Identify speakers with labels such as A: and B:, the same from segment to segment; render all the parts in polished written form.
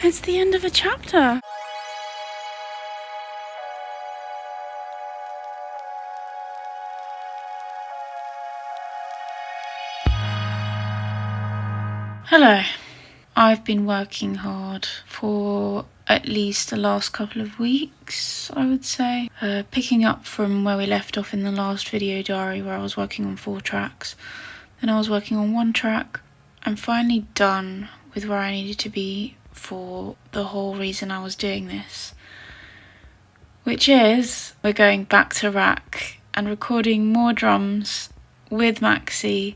A: It's the end of a chapter. Hello. I've been working hard for at least the last couple of weeks, I would say. Picking up from where we left off in the last video diary, where I was working on 4 tracks. Then I was working on 1 track. I'm finally done with where I needed to be for the whole reason I was doing this. Which is, we're going back to RAK and recording more drums with Maxi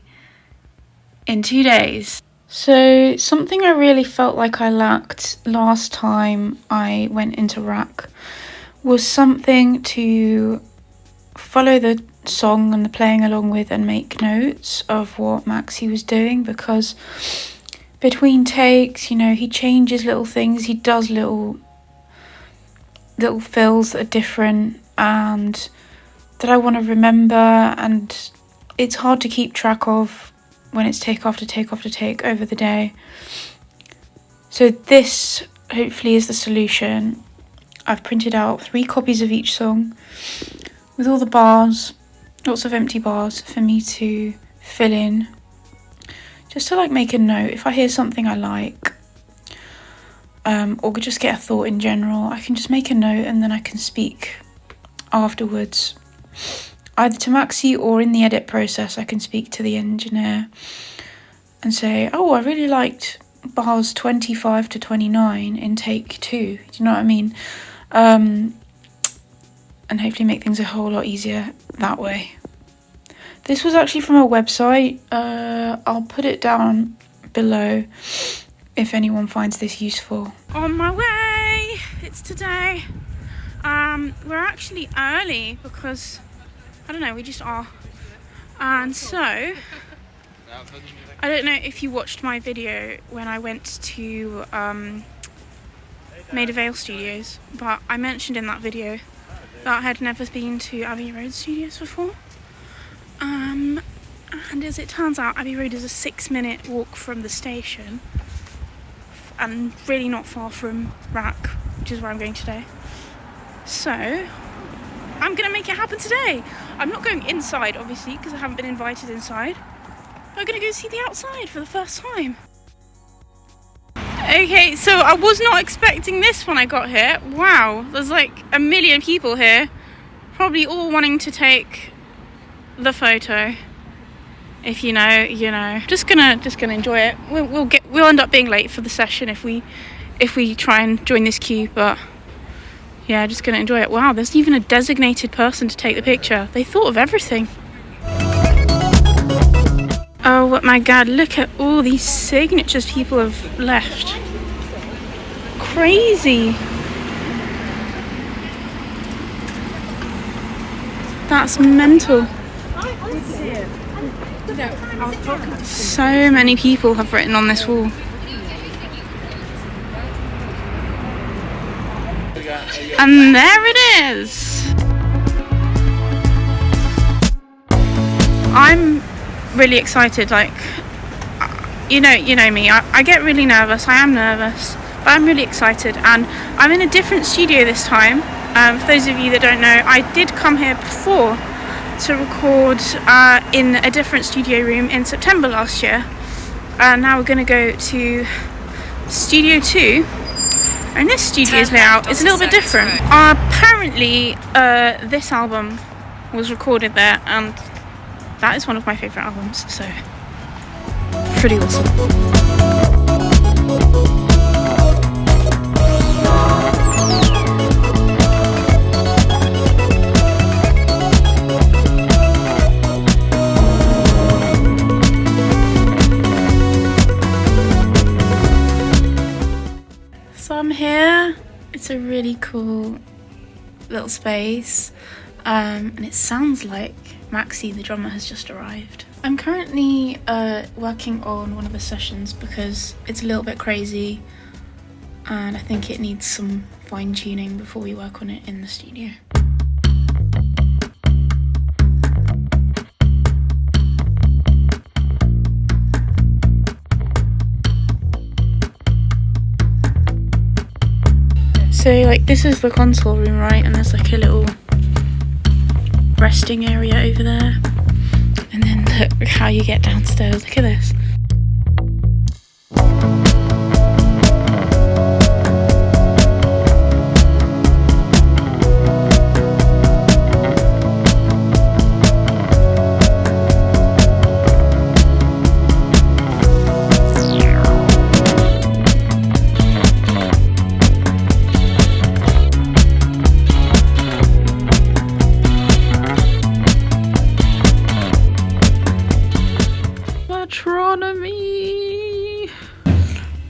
A: in 2 days. So something I really felt like I lacked last time I went into RAK was something to follow the song and the playing along with and make notes of what Maxi was doing, because between takes, you know, he changes little things, he does little fills that are different and that I want to remember, and it's hard to keep track of when it's take after take after take over the day. So this hopefully is the solution. I've printed out 3 copies of each song with all the bars, lots of empty bars for me to fill in, just to like make a note. If I hear something I like, or just get a thought in general, I can just make a note and then I can speak afterwards, either to Maxi or in the edit process. I can speak to the engineer and say, oh, I really liked bars 25 to 29 in take 2. Do you know what I mean? And hopefully make things a whole lot easier that way. This was actually from a website. I'll put it down below if anyone finds this useful. On my way! It's today. We're actually early because, I don't know, we just are. And so, I don't know if you watched my video when I went to RAK Studios, but I mentioned in that video that I had never been to Abbey Road Studios before. And as it turns out, Abbey Road is a 6-minute walk from the station and really not far from RAK, which is where I'm going today. So I'm gonna make it happen today. I'm not going inside, obviously, because I haven't been invited inside. I'm gonna go see the outside for the first time. Okay, so I was not expecting this when I got here. Wow, there's like a million people here, probably all wanting to take the photo. If you know, you know. Just gonna enjoy it. We'll end up being late for the session if we try and join this queue, but yeah, just gonna enjoy it. Wow, there's even a designated person to take the picture. They thought of everything. Oh my god, look at all these signatures people have left. Crazy. That's mental. So many people have written on this wall. And there it is. I'm really excited. Like, you know me. I get really nervous. I am nervous, but I'm really excited. And I'm in a different studio this time. For those of you that don't know, I did come here before to record in a different studio room in September last year. Now we're going to go to Studio 2. And this studio's layout is a little bit different. Apparently, this album was recorded there, and that is one of my favourite albums, so pretty awesome. So I'm here. It's a really cool little space, and it sounds like Maxi, the drummer, has just arrived. I'm currently working on one of the sessions because it's a little bit crazy and I think it needs some fine tuning before we work on it in the studio. So like this is the console room, right? And there's like a little resting area over there. And then look how you get downstairs. Look at this.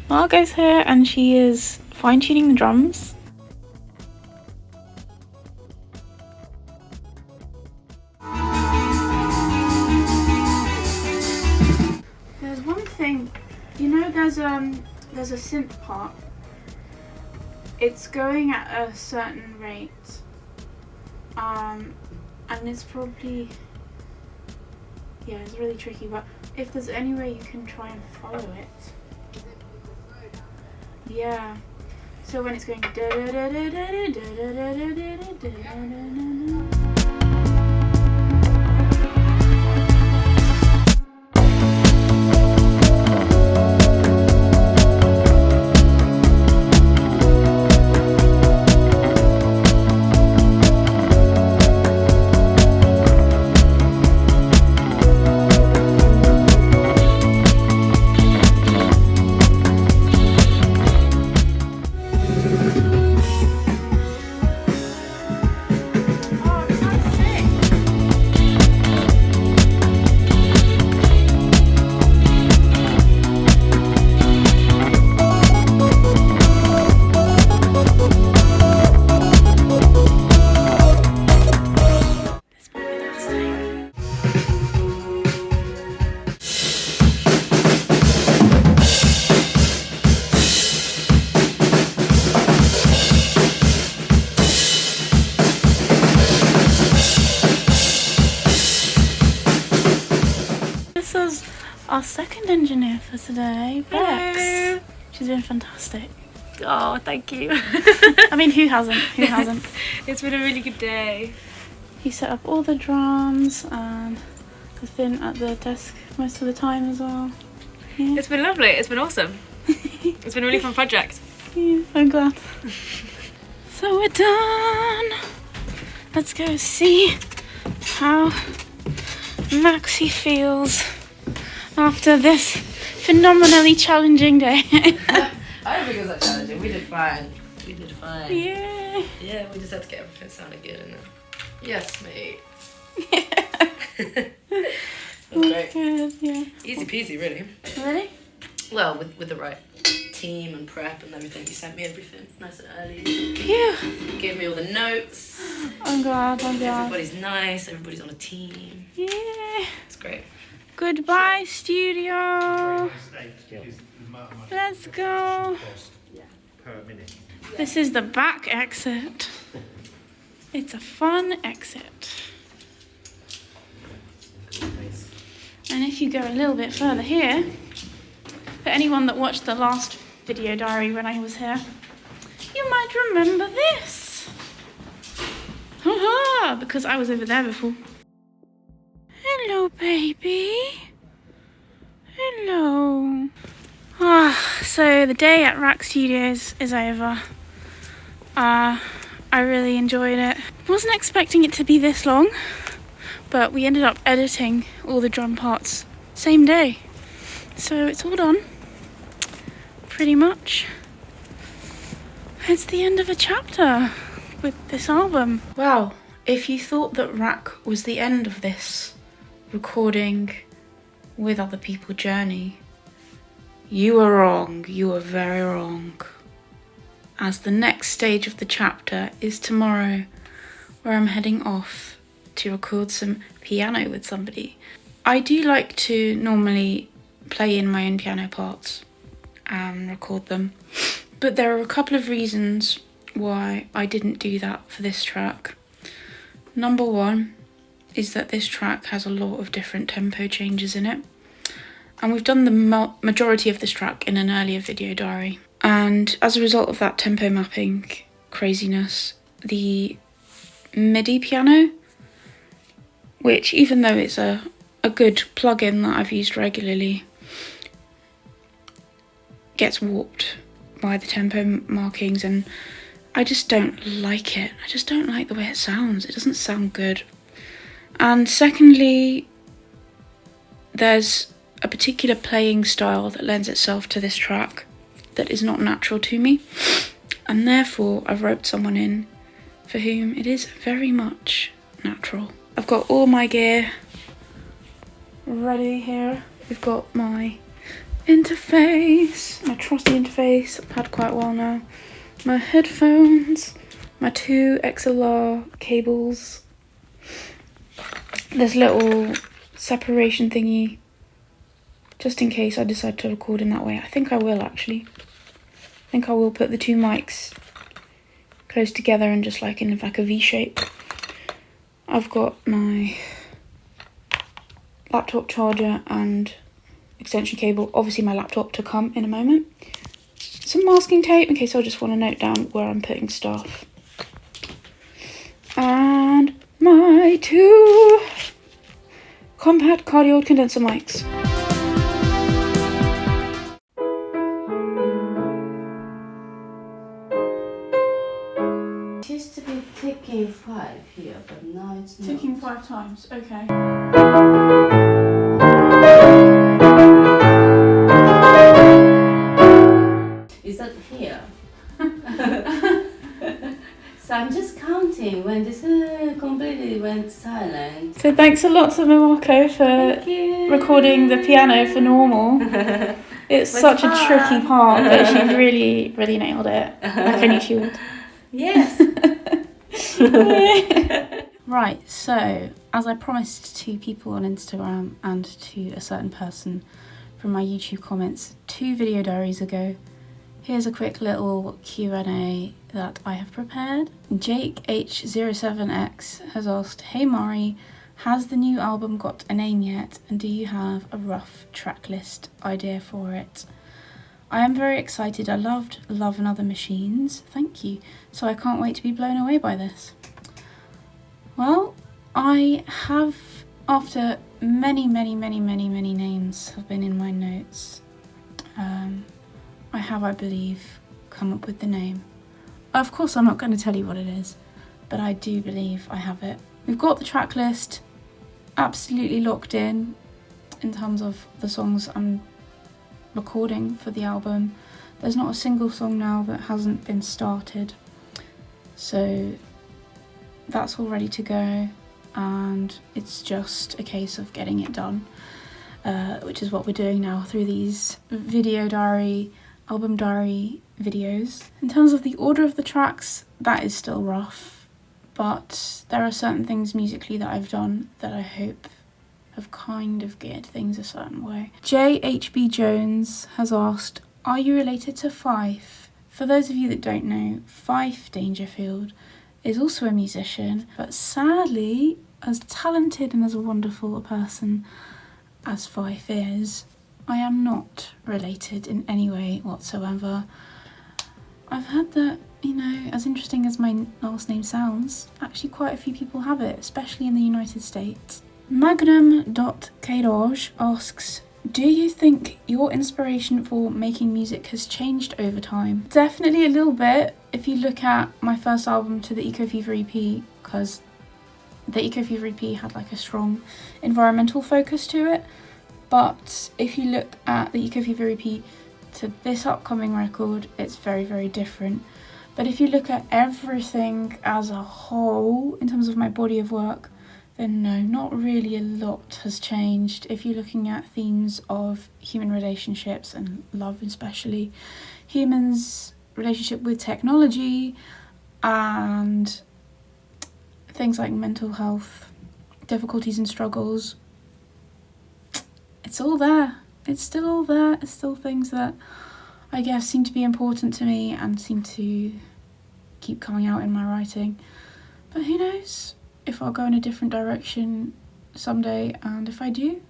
A: Margot's here and she is fine-tuning the drums. There's one thing, you know, there's a synth part. It's going at a certain rate, and it's probably, yeah, it's really tricky. But if there's any way you can try and follow it. Yeah, so when it's going da da da da da da da da da da da da. Our second engineer for today, Bex. She's been fantastic.
B: Oh, thank you.
A: I mean, who hasn't? Who hasn't?
B: It's been a really good day.
A: He set up all the drums and has been at the desk most of the time as well. Yeah.
B: It's been lovely. It's been awesome. It's been a really fun project.
A: Yeah, I'm glad. So we're done. Let's go see how Maxie feels after this phenomenally challenging day.
C: I don't think it was that challenging. We did fine. We did fine.
A: Yeah.
C: Yeah, we just had to get everything sounding good in there. Yes, mate.
A: That's good, yeah.
C: Easy peasy, really.
A: Really?
C: Well, with the right team and prep and everything. You sent me everything nice and early.
A: Phew.
C: Gave me all the notes.
A: I'm glad, I'm glad.
C: Everybody's nice. Everybody's on a team.
A: Yeah.
C: It's great.
A: Goodbye, studio. Let's go. This is the back exit. It's a fun exit. And if you go a little bit further here, for anyone that watched the last video diary when I was here, you might remember this. Haha, because I was over there before. Hello, baby. Hello. So the day at RAK Studios is over. I really enjoyed it. Wasn't expecting it to be this long, but we ended up editing all the drum parts same day. So it's all done, pretty much. It's the end of a chapter with this album. Wow, if you thought that RAK was the end of this recording with other people journey, you were wrong. You were very wrong. As the next stage of the chapter is tomorrow, where I'm heading off to record some piano with somebody. I do like to normally play in my own piano parts and record them, but there are a couple of reasons why I didn't do that for this track. Number one is that this track has a lot of different tempo changes in it, and we've done the majority of this track in an earlier video diary, and as a result of that tempo mapping craziness, the MIDI piano, which even though it's a good plugin that I've used regularly, gets warped by the tempo markings, and I just don't like it. I just don't like the way it sounds. It doesn't sound good. And secondly, there's a particular playing style that lends itself to this track that is not natural to me, and therefore I've roped someone in for whom it is very much natural. I've got all my gear ready here. We've got my interface, my trusty interface I've had quite a while now, my headphones, my 2 XLR cables, this little separation thingy just in case I decide to record in that way. I think I will actually. I think I will put the 2 mics close together and just like in like a V shape. I've got my laptop charger and extension cable, obviously my laptop to come in a moment. Some masking tape in case I just want to note down where I'm putting stuff. And my 2 compact cardioid condenser mics.
D: It used to be ticking 5 here, but now it's not.
A: Ticking 5 times, okay.
D: Is that here? So I'm just counting when this completely went silent.
A: So thanks a lot to Marco for
D: Thank you.
A: recording the piano for normal. It's such a tricky part, but she really, really nailed it. Like I knew she would.
D: Yes.
A: Right, so as I promised to people on Instagram and to a certain person from my YouTube comments 2 video diaries ago, here's a quick little Q&A that I have prepared. Jake H07X has asked, "Hey Mari, has the new album got a name yet, and do you have a rough track list idea for it? I am very excited. I loved Love and Other Machines, thank you, so I can't wait to be blown away by this." Well, I have, after many names have been in my notes, I have, I believe, come up with the name. Of course, I'm not going to tell you what it is, but I do believe I have it. We've got the track list absolutely locked in terms of the songs I'm recording for the album. There's not a single song now that hasn't been started, so that's all ready to go, and it's just a case of getting it done, which is what we're doing now through these video diary, album diary videos. In terms of the order of the tracks, that is still rough, but there are certain things musically that I've done that I hope have kind of geared things a certain way. JHB Jones has asked, "Are you related to Fife?" For those of you that don't know, Fife Dangerfield is also a musician, but sadly, as talented and as wonderful a person as Fife is, I am not related in any way whatsoever. I've heard that, you know, as interesting as my last name sounds, actually quite a few people have it, especially in the United States. Magnum.Kairoj asks, "Do you think your inspiration for making music has changed over time?" Definitely a little bit. If you look at my first album to the Eco Fever EP, because the Eco Fever EP had like a strong environmental focus to it, but if you look at the Eco Fever EP to this upcoming record, it's very different. But if you look at everything as a whole in terms of my body of work, then no, not really a lot has changed. If you're looking at themes of human relationships and love, especially humans' relationship with technology and things like mental health, difficulties and struggles, it's all there. It's still all there. It's still things that I guess seem to be important to me and seem to keep coming out in my writing. But who knows if I'll go in a different direction someday, and if I do,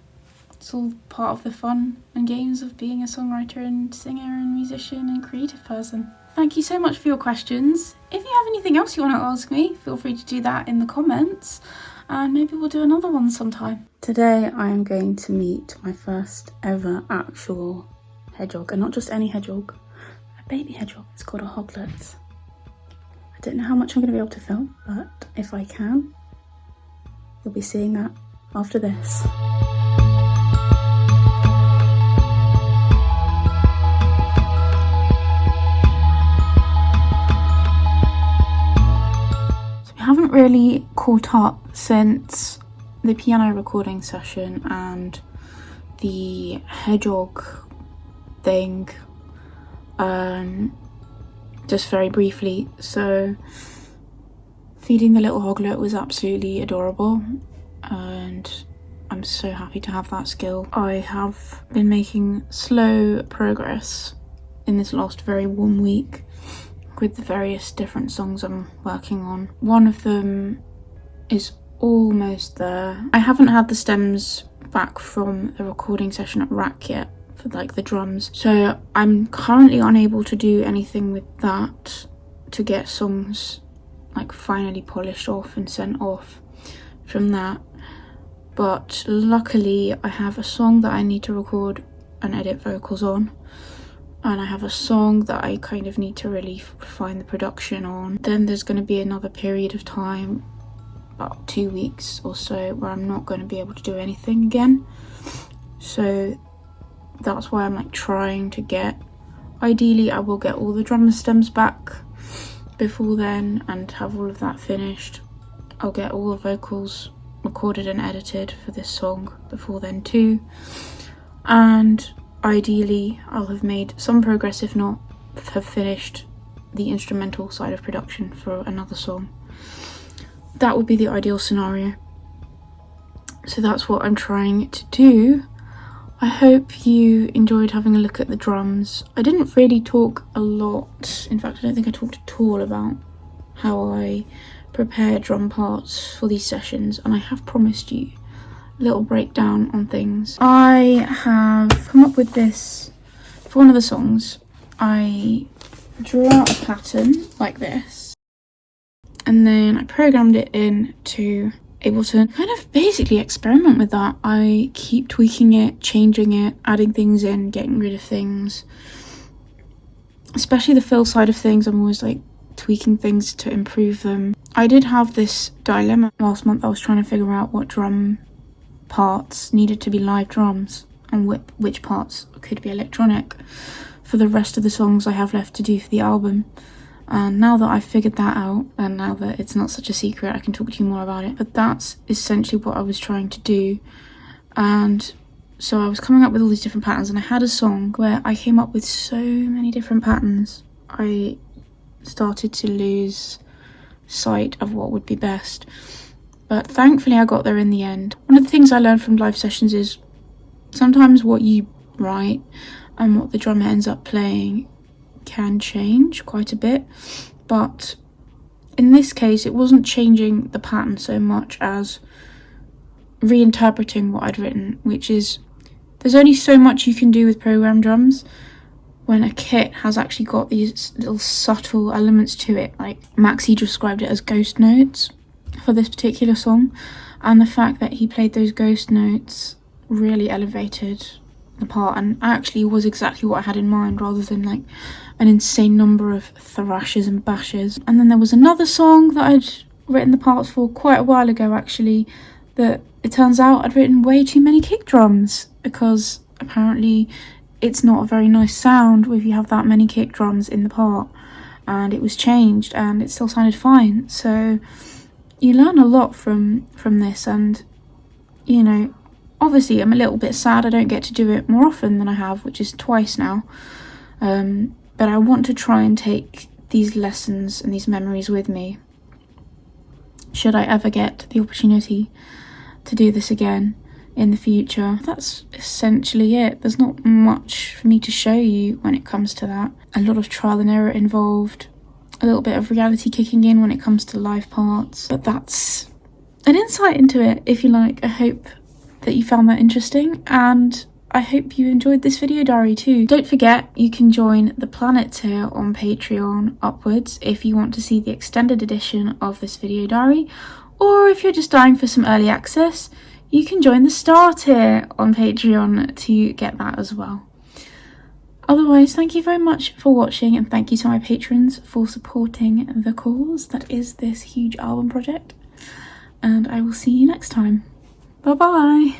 A: It's all part of the fun and games of being a songwriter and singer and musician and creative person. Thank you so much for your questions. If you have anything else you want to ask me, feel free to do that in the comments, and maybe we'll do another one sometime. Today I am going to meet my first ever actual hedgehog, and not just any hedgehog, a baby hedgehog. It's called a hoglet. I don't know how much I'm going to be able to film, but if I can, you'll be seeing that after this. Haven't really caught up since the piano recording session and the hedgehog thing, just very briefly. So feeding the little hoglet was absolutely adorable, and I'm so happy to have that skill. I have been making slow progress in this last very warm week with the various different songs I'm working on. One of them is almost there. I haven't had the stems back from the recording session at RAK yet for like the drums, so I'm currently unable to do anything with that to get songs like finally polished off and sent off from that. But luckily I have a song that I need to record and edit vocals on, and I have a song that I kind of need to really refine the production on. Then there's going to be another period of time, about 2 weeks or so, where I'm not going to be able to do anything again. So that's why I'm like trying to get, ideally I will get all the drum stems back before then and have all of that finished. I'll get all the vocals recorded and edited for this song before then too, and ideally I'll have made some progress, if not have finished the instrumental side of production for another song. That would be the ideal scenario. So that's what I'm trying to do. I hope you enjoyed having a look at the drums. I didn't really talk a lot, in fact I don't think I talked at all about how I prepare drum parts for these sessions, and I have promised you little breakdown on things. I have come up with this for one of the songs. I drew out a pattern like this, and then I programmed it in to able to kind of basically experiment with that. I keep tweaking it, changing it, adding things in, getting rid of things. Especially the fill side of things, I'm always like tweaking things to improve them. I did have this dilemma last month. I was trying to figure out what drum parts needed to be live drums and which parts could be electronic for the rest of the songs I have left to do for the album. And now that I've figured that out, and now that it's not such a secret, I can talk to you more about it. But that's essentially what I was trying to do. And so I was coming up with all these different patterns, and I had a song where I came up with so many different patterns. I started to lose sight of what would be best. But thankfully I got there in the end. One of the things I learned from live sessions is sometimes what you write and what the drummer ends up playing can change quite a bit. But in this case, it wasn't changing the pattern so much as reinterpreting what I'd written, which is there's only so much you can do with programmed drums when a kit has actually got these little subtle elements to it. Like Maxi described it as ghost notes for this particular song, and the fact that he played those ghost notes really elevated the part and actually was exactly what I had in mind, rather than like an insane number of thrashes and bashes. And then there was another song that I'd written the parts for quite a while ago actually, that it turns out I'd written way too many kick drums, because apparently it's not a very nice sound if you have that many kick drums in the part, and it was changed and it still sounded fine. So you learn a lot from this, and you know, obviously I'm a little bit sad I don't get to do it more often than I have, which is twice now, but I want to try and take these lessons and these memories with me should I ever get the opportunity to do this again in the future. That's essentially it. There's not much for me to show you when it comes to that. A lot of trial and error involved, a little bit of reality kicking in when it comes to live parts, but that's an insight into it, if you like. I hope that you found that interesting, and I hope you enjoyed this video diary too. Don't forget, you can join the Planet tier on Patreon upwards if you want to see the extended edition of this video diary, or if you're just dying for some early access, you can join the Star tier on Patreon to get that as well. Otherwise, thank you very much for watching, and thank you to my patrons for supporting the cause that is this huge album project. And I will see you next time. Bye bye!